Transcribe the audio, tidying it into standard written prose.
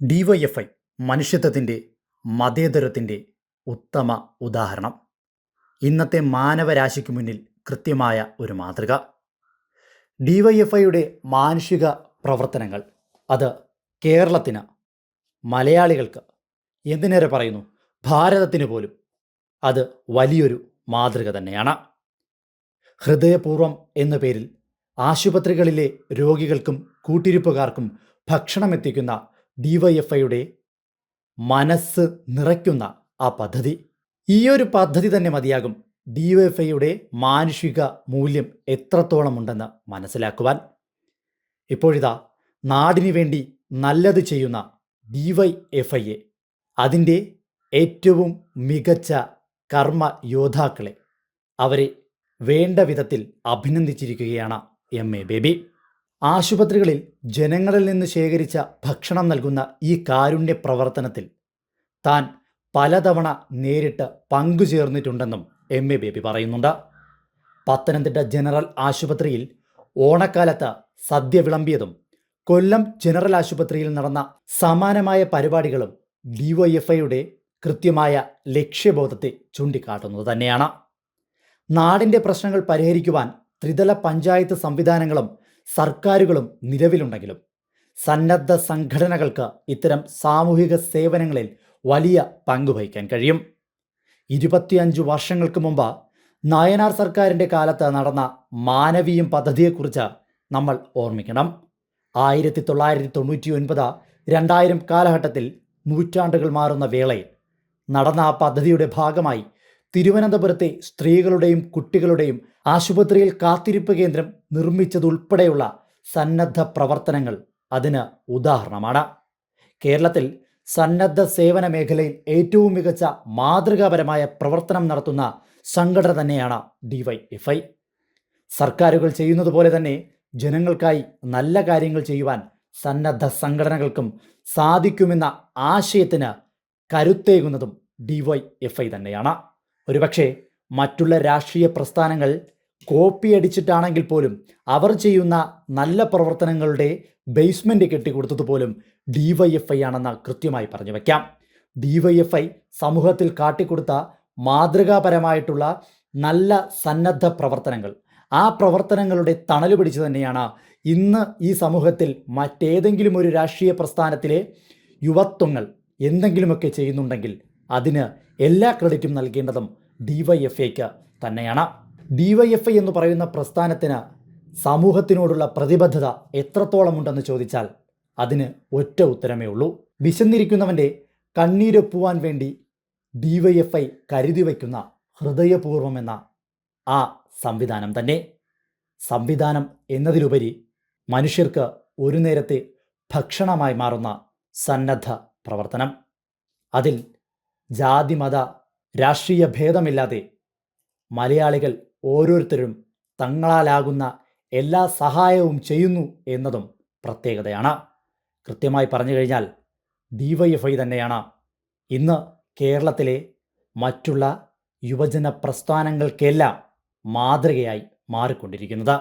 DYFI മനുഷ്യത്വത്തിൻ്റെ മതേതരത്തിൻ്റെ ഉത്തമ ഉദാഹരണം. ഇന്നത്തെ മാനവരാശിക്ക് മുന്നിൽ കൃത്യമായ ഒരു മാതൃക. ഡിവൈഎഫ്ഐയുടെ മാനുഷിക പ്രവർത്തനങ്ങൾ അത് കേരളത്തിന്, മലയാളികൾക്ക്, എന്തിനേറെ പറയുന്നു, ഭാരതത്തിന് പോലും അത് വലിയൊരു മാതൃക തന്നെയാണ്. ഹൃദയപൂർവ്വം എന്ന പേരിൽ ആശുപത്രികളിലെ രോഗികൾക്കും കൂട്ടിരിപ്പുകാർക്കും ഭക്ഷണം എത്തിക്കുന്ന ഡിവൈഎഫ്ഐയുടെ മനസ്സ് നിറയ്ക്കുന്ന ആ പദ്ധതി, ഈയൊരു പദ്ധതി തന്നെ മതിയാകും ഡിവൈഎഫ്ഐയുടെ മാനുഷിക മൂല്യം എത്രത്തോളം ഉണ്ടെന്ന് മനസ്സിലാക്കുവാൻ. ഇപ്പോഴിതാ നാടിനു വേണ്ടി നല്ലത് ചെയ്യുന്ന ഡിവൈഎഫ്ഐയെ, അതിൻ്റെ ഏറ്റവും മികച്ച കർമ്മ യോദ്ധാക്കളെ, അവരെ വേണ്ട വിധത്തിൽ അഭിനന്ദിച്ചിരിക്കുകയാണ് എം.എ. ബേബി. ആശുപത്രികളിൽ ജനങ്ങളിൽ നിന്ന് ശേഖരിച്ച ഭക്ഷണം നൽകുന്ന ഈ കാരുണ്യ പ്രവർത്തനത്തിൽ താൻ പലതവണ നേരിട്ട് പങ്കുചേർന്നിട്ടുണ്ടെന്നും എം.എ. ബേബി പറയുന്നുണ്ട്. പത്തനംതിട്ട ജനറൽ ആശുപത്രിയിൽ ഓണക്കാലത്ത് സദ്യ വിളമ്പിയതും കൊല്ലം ജനറൽ ആശുപത്രിയിൽ നടന്ന സമാനമായ പരിപാടികളും ഡിവൈഎഫ്ഐയുടെ കൃത്യമായ ലക്ഷ്യബോധത്തെ ചൂണ്ടിക്കാട്ടുന്നത് തന്നെയാണ്. നാടിൻ്റെ പ്രശ്നങ്ങൾ പരിഹരിക്കുവാൻ ത്രിതല പഞ്ചായത്ത് സംവിധാനങ്ങളും സർക്കാരുകളും നിലവിലുണ്ടെങ്കിലും സന്നദ്ധ സംഘടനകൾക്ക് ഇത്തരം സാമൂഹിക സേവനങ്ങളിൽ വലിയ പങ്കുവഹിക്കാൻ കഴിയും. 25 വർഷങ്ങൾക്ക് മുമ്പ് നായനാർ സർക്കാരിൻ്റെ കാലത്ത് നടന്ന മാനവീയം പദ്ധതിയെക്കുറിച്ച് നമ്മൾ ഓർമ്മിക്കണം. 1999-2000 കാലഘട്ടത്തിൽ നൂറ്റാണ്ടുകൾ മാറുന്ന വേളയിൽ നടന്ന ആ പദ്ധതിയുടെ ഭാഗമായി തിരുവനന്തപുരത്തെ സ്ത്രീകളുടെയും കുട്ടികളുടെയും ആശുപത്രിയിൽ കാത്തിരിപ്പ് കേന്ദ്രം നിർമ്മിച്ചതുൾപ്പെടെയുള്ള സന്നദ്ധ പ്രവർത്തനങ്ങൾ അതിന് ഉദാഹരണമാണ്. കേരളത്തിൽ സന്നദ്ധ സേവന മേഖലയിൽ ഏറ്റവും മികച്ച മാതൃകാപരമായ പ്രവർത്തനം നടത്തുന്ന സംഘടന തന്നെയാണ് ഡിവൈഎഫ്ഐ. സർക്കാരുകൾ ചെയ്യുന്നത് പോലെ തന്നെ ജനങ്ങൾക്കായി നല്ല കാര്യങ്ങൾ ചെയ്യുവാൻ സന്നദ്ധ സംഘടനകൾക്കും സാധിക്കുമെന്ന ആശയത്തിന് കരുത്തേകുന്നതും ഡിവൈഎഫ്ഐ തന്നെയാണ്. ഒരുപക്ഷെ മറ്റുള്ള രാഷ്ട്രീയ പ്രസ്ഥാനങ്ങൾ കോപ്പിയടിച്ചിട്ടാണെങ്കിൽ പോലും അവർ ചെയ്യുന്ന നല്ല പ്രവർത്തനങ്ങളുടെ ബേസ്മെൻറ്റ് കെട്ടിക്കൊടുത്തതുപോലും ഡിവൈഎഫ്ഐ ആണെന്ന് കൃത്യമായി പറഞ്ഞു വയ്ക്കാം. ഡിവൈഎഫ്ഐ സമൂഹത്തിൽ കാട്ടിക്കൊടുത്ത മാതൃകാപരമായിട്ടുള്ള നല്ല സന്നദ്ധ പ്രവർത്തനങ്ങൾ, ആ പ്രവർത്തനങ്ങളുടെ തണല് പിടിച്ചു തന്നെയാണ് ഇന്ന് ഈ സമൂഹത്തിൽ മറ്റേതെങ്കിലും ഒരു രാഷ്ട്രീയ പ്രസ്ഥാനത്തിലെ യുവത്വങ്ങൾ എന്തെങ്കിലുമൊക്കെ ചെയ്യുന്നുണ്ടെങ്കിൽ അതിന് എല്ലാ ക്രെഡിറ്റും നൽകേണ്ടതും ഡിവൈഎഫ്ഐക്ക് തന്നെയാണ്. ഡിവൈഎഫ്ഐ എന്ന് പറയുന്ന പ്രസ്ഥാനത്തിന് സമൂഹത്തിനോടുള്ള പ്രതിബദ്ധത എത്രത്തോളം ഉണ്ടെന്ന് ചോദിച്ചാൽ അതിന് ഒറ്റ ഉത്തരമേ ഉള്ളൂ. വിശന്നിരിക്കുന്നവൻ്റെ കണ്ണീരൊപ്പുവാൻ വേണ്ടി ഡിവൈഎഫ്ഐ കരുതി വയ്ക്കുന്ന ഹൃദയപൂർവ്വം എന്ന ആ സംവിധാനം തന്നെ. സംവിധാനം എന്നതിലുപരി മനുഷ്യർക്ക് ഒരു നേരത്തെ ഭക്ഷണമായി മാറുന്ന സന്നദ്ധ പ്രവർത്തനം, അതിൽ ജാതി മത രാഷ്ട്രീയ ഭേദമില്ലാതെ മലയാളികൾ ഓരോരുത്തരും തങ്ങളാലാകുന്ന എല്ലാ സഹായവും ചെയ്യുന്നു എന്നതും പ്രത്യേകതയാണ്. കൃത്യമായി പറഞ്ഞു കഴിഞ്ഞാൽ ഡിവൈഎഫ്ഐ തന്നെയാണ് ഇന്ന് കേരളത്തിലെ മറ്റുള്ള യുവജന പ്രസ്ഥാനങ്ങൾക്കെല്ലാം മാതൃകയായി മാറിക്കൊണ്ടിരിക്കുന്നത്.